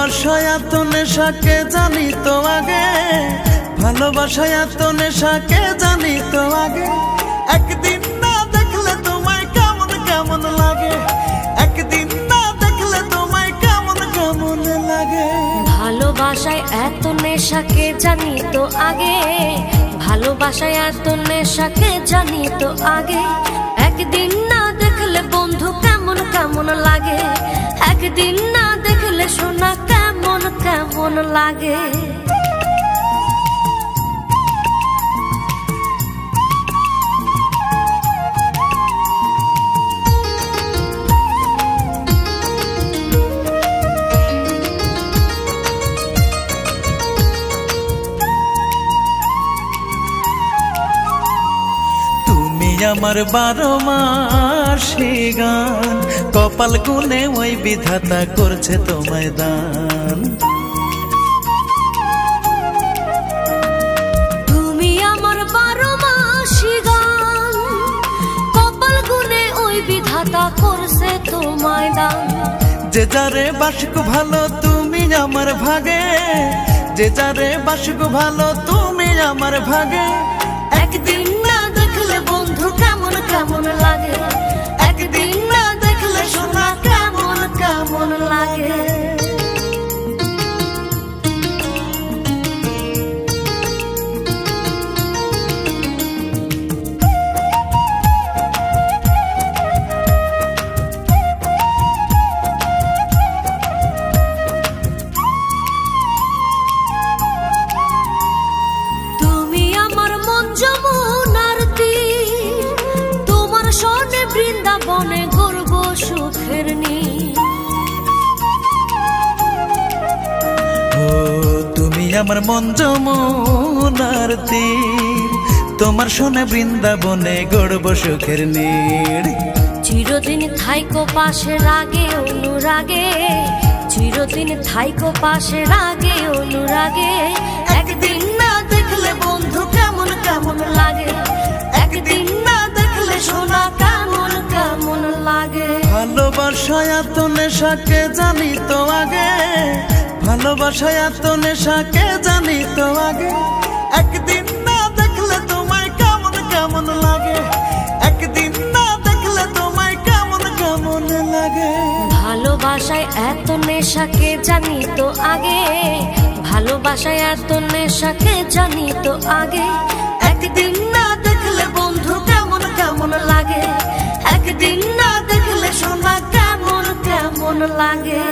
ভালোবাসায় এত নেশাকে জানি তো আগে, ভালোবাসায় এত নেশাকে জানি তো আগে। একদিন না দেখলে তোমায় কেমন কেমন লাগে, একদিন না দেখলে তোমায় কেমন কেমন লাগে। ভালোবাসায় এত নেশাকে জানি তো আগে, ভালোবাসায় এত নেশাকে জানি তো আগে। একদিন না দেখলে বন্ধু কেমন কেমন লাগে, একদিন না দেখলে সোনা কেমন কেমন লাগে। আমার 12 মাসি গান, কপাল গুনে ওই বিধাতা করছে তোমায় দান। তুমি আমার 12 মাসি গান, কপাল গুনে ওই বিধাতা করছে তোমায় দান। যে যারে বাসুক ভালো তুমি আমার ভাগে, যে যারে বাসুক ভালো তুমি আমার ভাগে। একদিন না দেখলে বন্ধু কেমন কেমন লাগে, একদিন না দেখলে সোনা কেমন কেমন লাগে। তুমি আমার মন যমুনার তীর, তোমার স্বর্ণে বৃন্দাবনে গর্ব সুখের নীর। ও তুমি আমার মন যমুনার তীর, তোমার সোনে বৃন্দাবনে গড়ব সুখের নীড়। চিরদিন থাইকো পাশে রাগে অনুরাগে, চিরদিন থাইকো পাশে রাগে অনুরাগে। একদিন না দেখলে বন্ধু কেমন কেমন লাগে, একদিন না দেখলে সোনা কেমন কেমন লাগে। ভালোবাসায় এত নেশাকে জানি তো আগে, ভালোবাসায় এত নেশাকে জানি তো আগে। একদিন না দেখলে তোমায় কেমন কেমন লাগে, একদিন না দেখলে তোমায় কেমন কেমন লাগে। ভালোবাসায় এত নেশাকে জানি তো আগে, ভালোবাসায় এত নেশাকে জানি তো আগে। একদিন না দেখলে বন্ধু কেমন কেমন লাগে, একদিন না দেখলে সোনা কেমন কেমন লাগে।